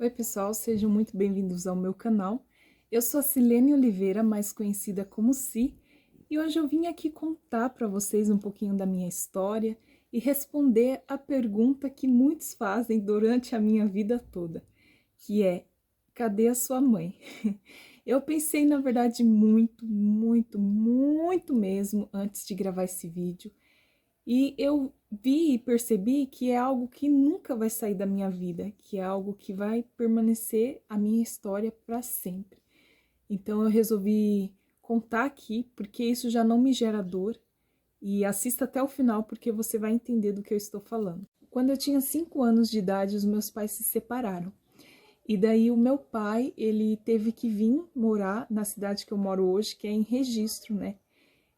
Oi, pessoal, sejam muito bem-vindos ao meu canal. Eu sou a Silene Oliveira, mais conhecida como Si, e hoje eu vim aqui contar para vocês um pouquinho da minha história e responder a pergunta que muitos fazem durante a minha vida toda, que é: cadê a sua mãe? Eu pensei, na verdade, muito mesmo antes de gravar esse vídeo. E eu vi e percebi que é algo que nunca vai sair da minha vida, que é algo que vai permanecer a minha história para sempre. Então eu resolvi contar aqui, porque isso já não me gera dor, e assista até o final, porque você vai entender do que eu estou falando. Quando eu tinha 5 anos de idade, os meus pais se separaram. E daí o meu pai, ele teve que vir morar na cidade que eu moro hoje, que é em Registro, né?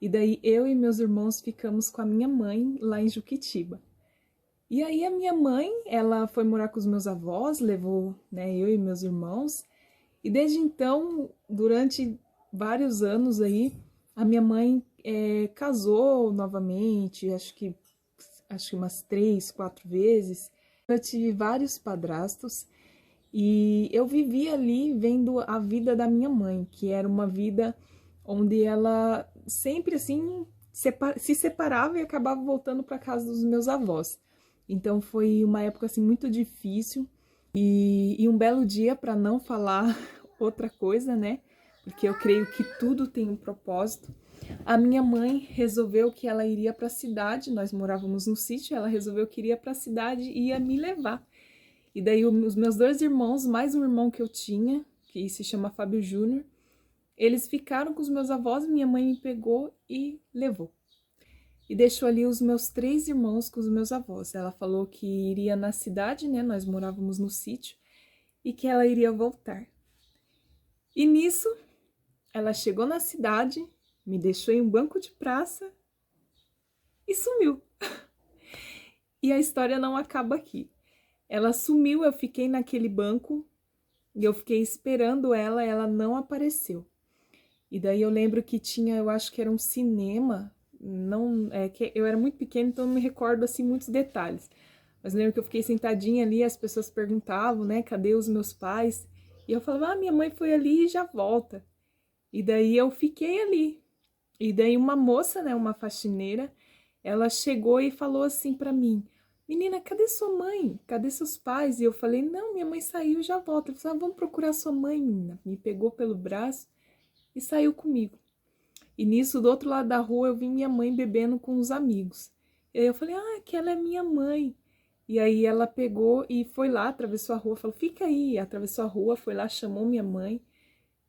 E daí eu e meus irmãos ficamos com a minha mãe lá em Juquitiba. E aí a minha mãe, ela foi morar com os meus avós, levou, né, eu e meus irmãos. E desde então, durante vários anos aí, a minha mãe casou novamente, acho que umas 3, 4 vezes. Eu tive vários padrastos e eu vivi ali vendo a vida da minha mãe, que era uma vida onde ela sempre assim se separava e acabava voltando para casa dos meus avós. Então foi uma época assim muito difícil e um belo dia, para não falar outra coisa, né? Porque eu creio que tudo tem um propósito. A minha mãe resolveu que ela iria para a cidade, nós morávamos no sítio, ela resolveu que iria para a cidade e ia me levar. E daí os meus 2 irmãos, mais um irmão que eu tinha, que se chama Fábio Júnior, eles ficaram com os meus avós, minha mãe me pegou e levou. E deixou ali os meus 3 irmãos com os meus avós. Ela falou que iria na cidade, né? Nós morávamos no sítio, e que ela iria voltar. E nisso, ela chegou na cidade, me deixou em um banco de praça e sumiu. E a história não acaba aqui. Ela sumiu, eu fiquei naquele banco e eu fiquei esperando ela não apareceu. E daí eu lembro que tinha, eu acho que era um cinema, não, que eu era muito pequena, então não me recordo assim muitos detalhes. Mas lembro que eu fiquei sentadinha ali, as pessoas perguntavam, né, cadê os meus pais? E eu falava, minha mãe foi ali e já volta. E daí eu fiquei ali. E daí uma moça, né, uma faxineira, ela chegou e falou assim pra mim: menina, cadê sua mãe? Cadê seus pais? E eu falei: não, minha mãe saiu, já volta. Ela falou: vamos procurar sua mãe, menina. Me pegou pelo braço e saiu comigo. E nisso, do outro lado da rua, eu vi minha mãe bebendo com os amigos. E aí eu falei: que ela é minha mãe. E aí ela pegou e foi lá, atravessou a rua, falou: fica aí. Atravessou a rua, foi lá, chamou minha mãe,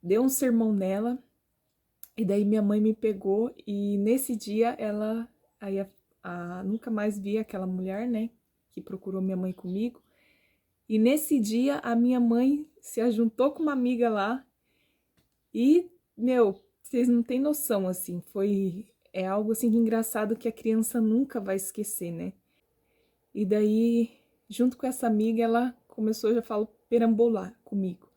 deu um sermão nela. E daí minha mãe me pegou e nesse dia ela, aí nunca mais vi aquela mulher, né, que procurou minha mãe comigo. E nesse dia a minha mãe se ajuntou com uma amiga lá e, meu, vocês não têm noção, assim, é algo assim engraçado que a criança nunca vai esquecer, né? E daí, junto com essa amiga, ela começou, já falo, perambolar comigo.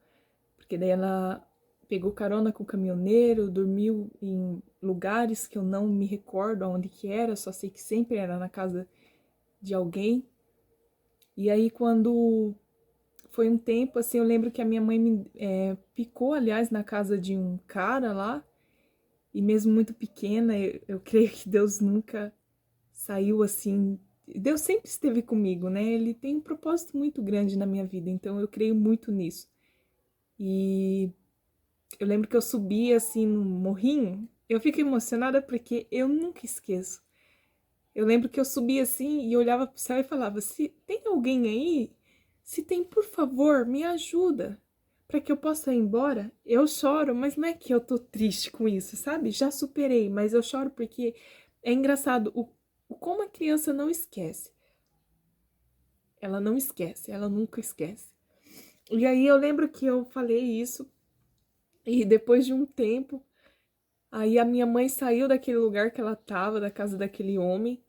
Porque daí ela pegou carona com o caminhoneiro, dormiu em lugares que eu não me recordo aonde que era, só sei que sempre era na casa de alguém. E aí quando foi um tempo, assim, eu lembro que a minha mãe me picou, aliás, na casa de um cara lá, e mesmo muito pequena, eu creio que Deus nunca saiu assim. Deus sempre esteve comigo, né? Ele tem um propósito muito grande na minha vida, então eu creio muito nisso. E eu lembro que eu subi assim no morrinho, eu fico emocionada porque eu nunca esqueço. Eu lembro que eu subi assim e olhava pro céu e falava: se tem alguém aí, se tem, por favor, me ajuda para que eu possa ir embora. Eu choro, mas não é que eu tô triste com isso, sabe? Já superei, mas eu choro porque é engraçado o como a criança não esquece. Ela não esquece, ela nunca esquece. E aí eu lembro que eu falei isso e depois de um tempo, aí a minha mãe saiu daquele lugar que ela estava, da casa daquele homem,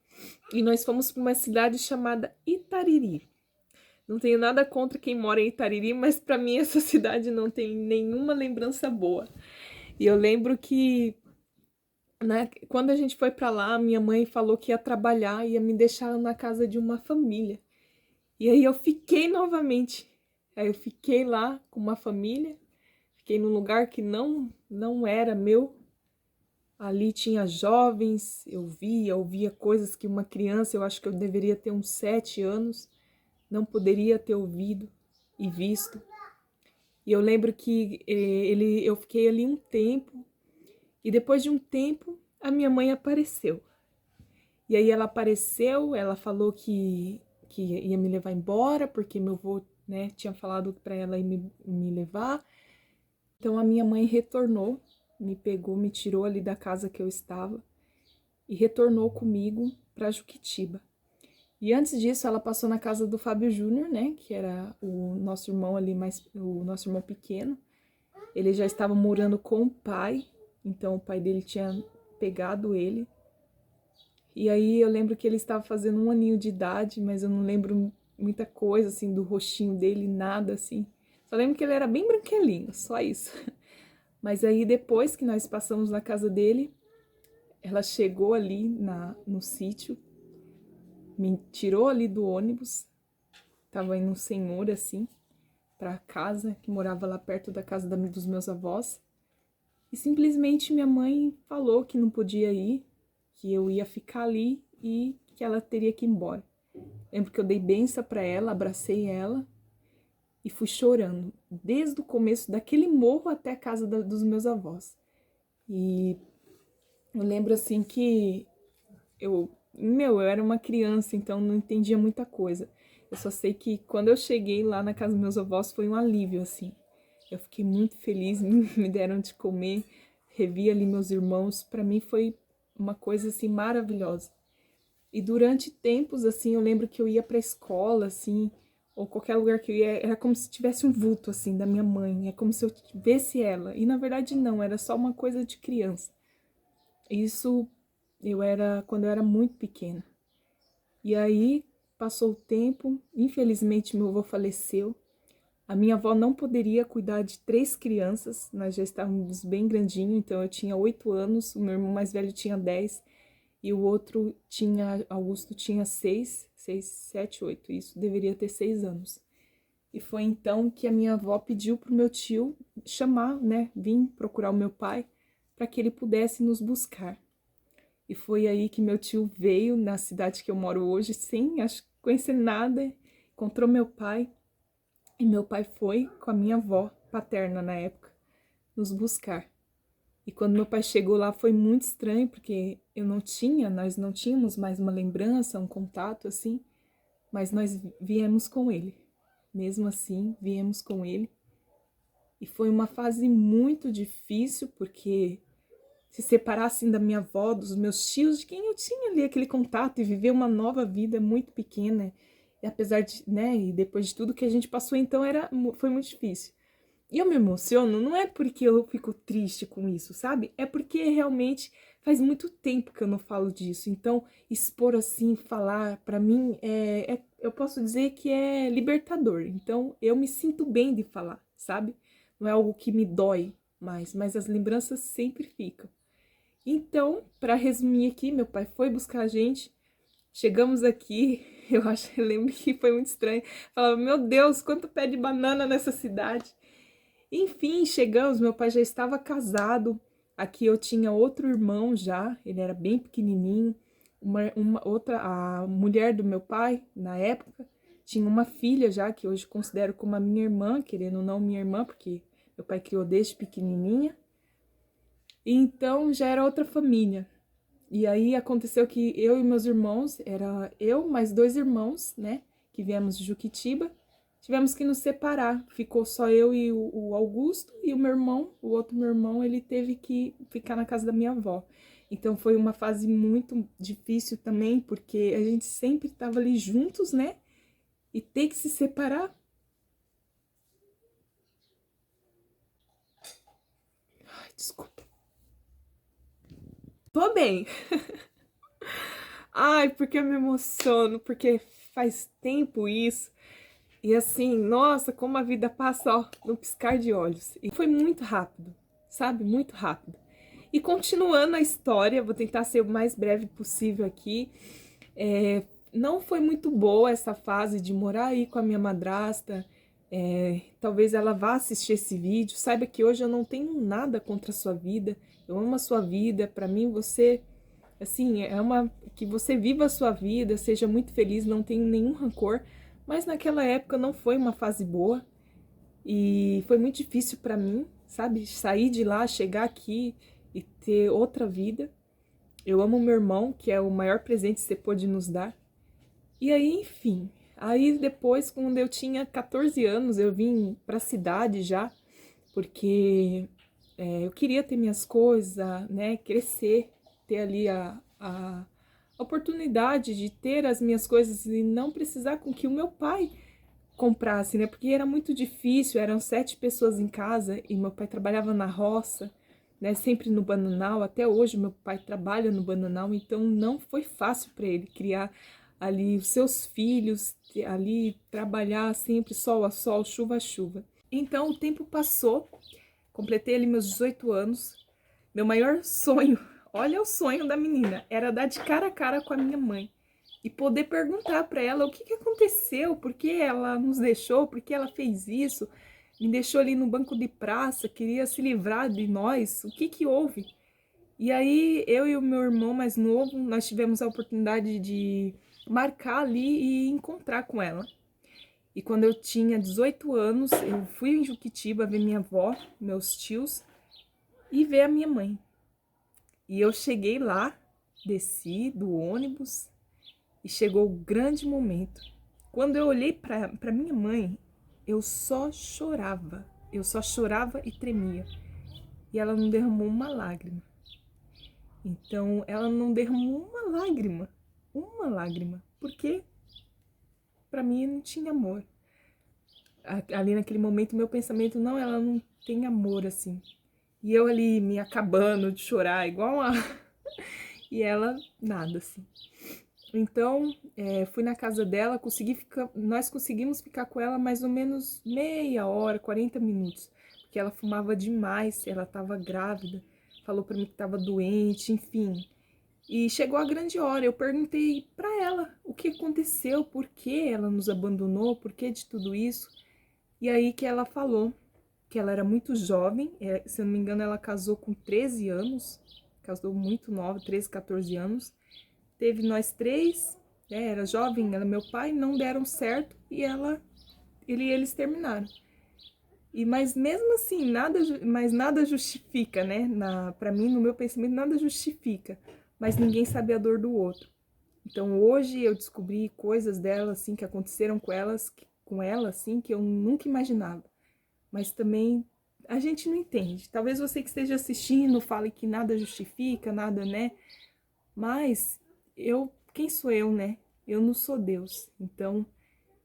e nós fomos para uma cidade chamada Itariri. Não tenho nada contra quem mora em Itariri, mas para mim essa cidade não tem nenhuma lembrança boa. E eu lembro que, né, quando a gente foi para lá, minha mãe falou que ia trabalhar, ia me deixar na casa de uma família. E aí eu fiquei novamente. Aí eu fiquei lá com uma família, fiquei num lugar que não era meu. Ali tinha jovens, eu via coisas que uma criança, eu acho que eu deveria ter uns 7 anos, não poderia ter ouvido e visto. E eu lembro que eu fiquei ali um tempo, e depois de um tempo, a minha mãe apareceu. E aí ela apareceu, ela falou que ia me levar embora, porque meu avô, né, tinha falado para ela ir me levar. Então a minha mãe retornou, me pegou, me tirou ali da casa que eu estava e retornou comigo para Juquitiba. E antes disso, ela passou na casa do Fábio Júnior, né, que era o nosso irmão ali, o nosso irmão pequeno. Ele já estava morando com o pai, então o pai dele tinha pegado ele. E aí eu lembro que ele estava fazendo 1 aninho de idade, mas eu não lembro muita coisa, assim, do rostinho dele, nada, assim. Só lembro que ele era bem branquelinho, só isso. Mas aí depois que nós passamos na casa dele, ela chegou ali no sítio, me tirou ali do ônibus, tava indo um senhor, assim, pra casa, que morava lá perto da casa dos meus avós. E simplesmente minha mãe falou que não podia ir, que eu ia ficar ali e que ela teria que ir embora. Lembro que eu dei benção para ela, abracei ela e fui chorando, desde o começo daquele morro até a casa dos meus avós. E eu lembro assim que eu era uma criança, então não entendia muita coisa. Eu só sei que quando eu cheguei lá na casa dos meus avós foi um alívio, assim. Eu fiquei muito feliz, me deram de comer, revi ali meus irmãos. Para mim foi uma coisa assim maravilhosa. E durante tempos, assim, eu lembro que eu ia pra escola, assim, ou qualquer lugar que eu ia, era como se tivesse um vulto, assim, da minha mãe. É como se eu visse ela. E na verdade não, era só uma coisa de criança. Isso quando eu era muito pequena. E aí passou o tempo, infelizmente meu avô faleceu. A minha avó não poderia cuidar de 3 crianças, nós já estávamos bem grandinho, então eu tinha 8 anos, o meu irmão mais velho tinha 10 e o outro Augusto tinha 6, 7, 8, isso deveria ter 6 anos. E foi então que a minha avó pediu para o meu tio chamar, né, vir procurar o meu pai para que ele pudesse nos buscar. E foi aí que meu tio veio na cidade que eu moro hoje, sem conhecer nada, encontrou meu pai. E meu pai foi com a minha avó paterna na época nos buscar. E quando meu pai chegou lá foi muito estranho, porque nós não tínhamos mais uma lembrança, um contato assim, mas nós viemos com ele. Mesmo assim, viemos com ele. E foi uma fase muito difícil, porque se separar assim da minha avó, dos meus tios, de quem eu tinha ali aquele contato e viver uma nova vida muito pequena. E apesar de, né, e depois de tudo que a gente passou, então foi muito difícil. E eu me emociono, não é porque eu fico triste com isso, sabe? É porque realmente faz muito tempo que eu não falo disso. Então, expor assim, falar, pra mim, eu posso dizer que é libertador. Então, eu me sinto bem de falar, sabe? Não é algo que me dói mais, mas as lembranças sempre ficam. Então, para resumir aqui, meu pai foi buscar a gente. Chegamos aqui, eu lembro que foi muito estranho. Falava, meu Deus, quanto pé de banana nessa cidade. Enfim, chegamos, meu pai já estava casado. Aqui eu tinha outro irmão já, ele era bem pequenininho. A mulher do meu pai, na época, tinha uma filha já, que hoje considero como a minha irmã, querendo ou não minha irmã, porque meu pai criou desde pequenininha. Então já era outra família. E aí aconteceu que eu e meus irmãos, era eu mais 2 irmãos, né, que viemos de Juquitiba, tivemos que nos separar. Ficou só eu e o Augusto, e o meu irmão, o outro meu irmão, ele teve que ficar na casa da minha avó. Então foi uma fase muito difícil também, porque a gente sempre estava ali juntos, né, e ter que se separar. Ai, desculpa. Tô bem. Ai, porque eu me emociono, porque faz tempo isso. E assim, nossa, como a vida passa, ó, no piscar de olhos. E foi muito rápido, sabe? Muito rápido. E continuando a história, vou tentar ser o mais breve possível aqui. Não foi muito boa essa fase de morar aí com a minha madrasta. Talvez ela vá assistir esse vídeo. Saiba que hoje eu não tenho nada contra a sua vida. Eu amo a sua vida. Para mim, você, assim, que você viva a sua vida, seja muito feliz, não tenho nenhum rancor. Mas naquela época não foi uma fase boa e foi muito difícil para mim, sabe? Sair de lá, chegar aqui e ter outra vida. Eu amo meu irmão, que é o maior presente que você pôde nos dar. E aí, enfim, aí depois, quando eu tinha 14 anos, eu vim para a cidade já, porque eu queria ter minhas coisas, né, crescer, ter ali a oportunidade de ter as minhas coisas e não precisar com que o meu pai comprasse, né, porque era muito difícil, eram 7 pessoas em casa e meu pai trabalhava na roça, né, sempre no bananal, até hoje meu pai trabalha no bananal, então não foi fácil para ele criar ali os seus filhos, ali trabalhar sempre sol a sol, chuva a chuva. Então o tempo passou, completei ali meus 18 anos, meu maior sonho, olha o sonho da menina, era dar de cara a cara com a minha mãe e poder perguntar para ela o que aconteceu, por que ela nos deixou, por que ela fez isso, me deixou ali no banco de praça, queria se livrar de nós, o que houve? E aí eu e o meu irmão mais novo, nós tivemos a oportunidade de marcar ali e encontrar com ela. E quando eu tinha 18 anos, eu fui em Juquitiba ver minha avó, meus tios e ver a minha mãe. E eu cheguei lá, desci do ônibus e chegou o grande momento. Quando eu olhei para minha mãe, eu só chorava e tremia. E ela não derramou uma lágrima. Então, ela não derramou uma lágrima, porque para mim não tinha amor. Ali naquele momento, meu pensamento, não, ela não tem amor assim. E eu ali me acabando de chorar, igual a. E ela, nada assim. Então, fui na casa dela, nós conseguimos ficar com ela mais ou menos meia hora, 40 minutos, porque ela fumava demais, ela estava grávida, falou para mim que estava doente, enfim. E chegou a grande hora, eu perguntei para ela o que aconteceu, por que ela nos abandonou, por que de tudo isso. E aí que ela falou que ela era muito jovem, se eu não me engano ela casou com 13 anos, casou muito nova, 13, 14 anos. Teve nós 3, era jovem, ela e meu pai, não deram certo e eles terminaram. Mas mesmo assim, nada justifica, né? Para mim, no meu pensamento, nada justifica. Mas ninguém sabe a dor do outro. Então hoje eu descobri coisas dela, assim, que aconteceram com ela, assim, que eu nunca imaginava. Mas também a gente não entende. Talvez você que esteja assistindo fale que nada justifica, nada, né? Mas quem sou eu, né? Eu não sou Deus. Então,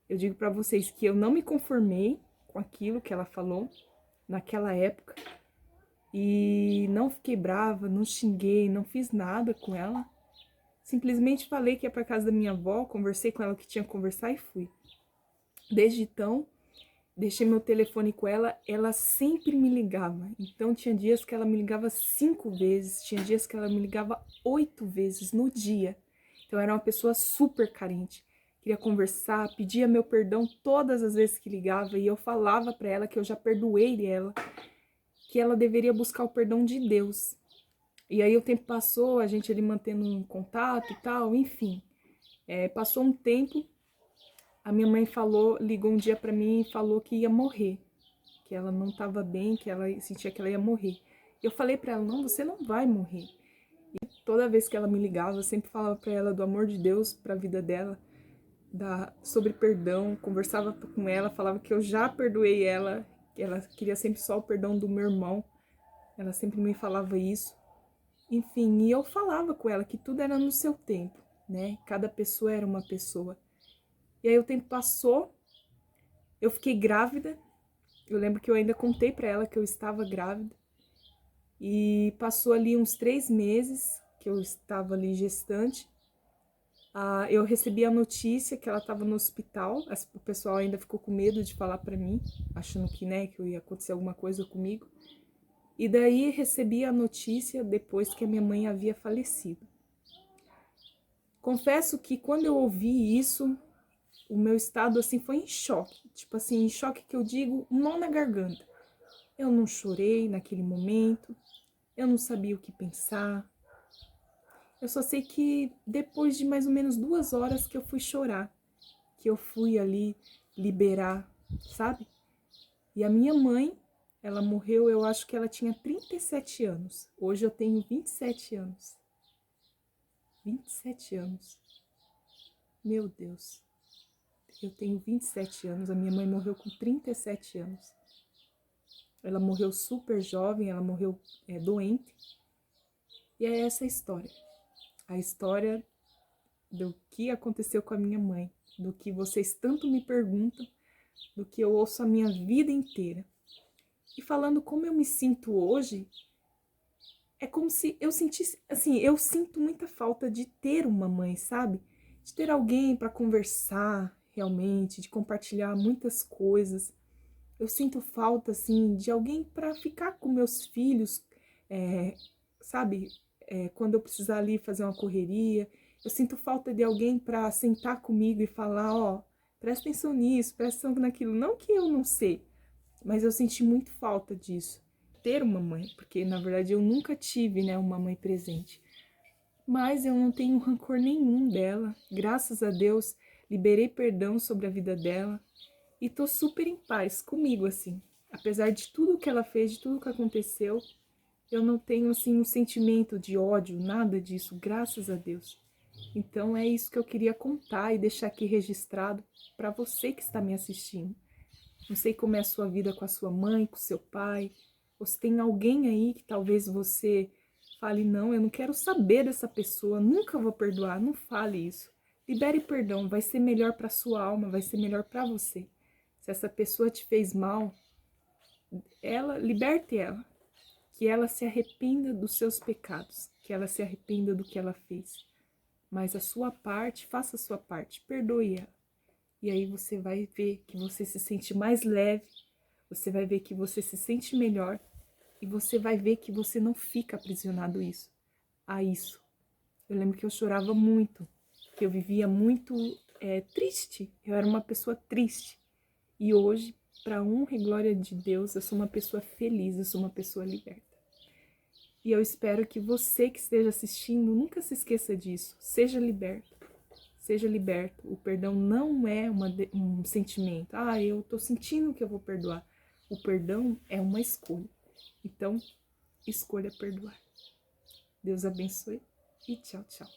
eu digo para vocês que eu não me conformei com aquilo que ela falou naquela época e não fiquei brava, não xinguei, não fiz nada com ela. Simplesmente falei que ia para casa da minha avó, conversei com ela o que tinha que conversar e fui. Desde então, deixei meu telefone com ela, ela sempre me ligava. Então, tinha dias que ela me ligava 5 vezes, tinha dias que ela me ligava 8 vezes no dia. Então, era uma pessoa super carente. Queria conversar, pedia meu perdão todas as vezes que ligava e eu falava para ela que eu já perdoei ela, que ela deveria buscar o perdão de Deus. E aí o tempo passou, a gente ali mantendo um contato e tal, enfim. Passou um tempo, a minha mãe ligou um dia para mim e falou que ia morrer, que ela não estava bem, que ela sentia que ela ia morrer. Eu falei para ela, não, você não vai morrer. E toda vez que ela me ligava, eu sempre falava para ela do amor de Deus para a vida dela, sobre perdão, conversava com ela, falava que eu já perdoei ela, que ela queria sempre só o perdão do meu irmão. Ela sempre me falava isso. Enfim, e eu falava com ela que tudo era no seu tempo, né? Cada pessoa era uma pessoa. E aí o tempo passou, eu fiquei grávida. Eu lembro que eu ainda contei para ela que eu estava grávida. E passou ali uns 3 meses que eu estava ali gestante. Eu recebi a notícia que ela estava no hospital. O pessoal ainda ficou com medo de falar para mim, achando que, né, que ia acontecer alguma coisa comigo. E daí recebi a notícia depois que a minha mãe havia falecido. Confesso que quando eu ouvi isso, o meu estado, assim, foi em choque. Tipo assim, em choque que eu digo, um nó na garganta. Eu não chorei naquele momento, eu não sabia o que pensar. Eu só sei que depois de mais ou menos 2 horas que eu fui chorar, que eu fui ali liberar, sabe? E a minha mãe, ela morreu, eu acho que ela tinha 37 anos. Hoje eu tenho 27 anos. 27 anos. Meu Deus. Eu tenho 27 anos, a minha mãe morreu com 37 anos. Ela morreu super jovem, ela morreu doente. E é essa a história. A história do que aconteceu com a minha mãe, do que vocês tanto me perguntam, do que eu ouço a minha vida inteira. E falando como eu me sinto hoje, é como se eu sentisse, assim, eu sinto muita falta de ter uma mãe, sabe? De ter alguém para conversar realmente, de compartilhar muitas coisas. Eu sinto falta, assim, de alguém para ficar com meus filhos, sabe? Quando eu precisar ali fazer uma correria. Eu sinto falta de alguém para sentar comigo e falar, ó, presta atenção nisso, presta atenção naquilo. Não que eu não sei, mas eu senti muito falta disso. Ter uma mãe, porque na verdade eu nunca tive, né, uma mãe presente. Mas eu não tenho rancor nenhum dela. Graças a Deus, liberei perdão sobre a vida dela. E tô super em paz comigo, assim. Apesar de tudo que ela fez, de tudo que aconteceu, eu não tenho, assim, um sentimento de ódio, nada disso, graças a Deus. Então é isso que eu queria contar e deixar aqui registrado para você que está me assistindo. Não sei como é a sua vida com a sua mãe, com o seu pai, ou se tem alguém aí que talvez você fale, não, eu não quero saber dessa pessoa, nunca vou perdoar, não fale isso. Libere perdão, vai ser melhor para sua alma, vai ser melhor para você. Se essa pessoa te fez mal, liberte ela, que ela se arrependa dos seus pecados, que ela se arrependa do que ela fez. Mas a sua parte, faça a sua parte, perdoe ela. E aí você vai ver que você se sente mais leve, você vai ver que você se sente melhor e você vai ver que você não fica aprisionado a isso. Eu lembro que eu chorava muito, que eu vivia muito triste, eu era uma pessoa triste. E hoje, para honra e glória de Deus, eu sou uma pessoa feliz, eu sou uma pessoa liberta. E eu espero que você que esteja assistindo nunca se esqueça disso. Seja liberto. Seja liberto. O perdão não é um sentimento. Ah, eu tô sentindo que eu vou perdoar. O perdão é uma escolha. Então, escolha perdoar. Deus abençoe e tchau, tchau.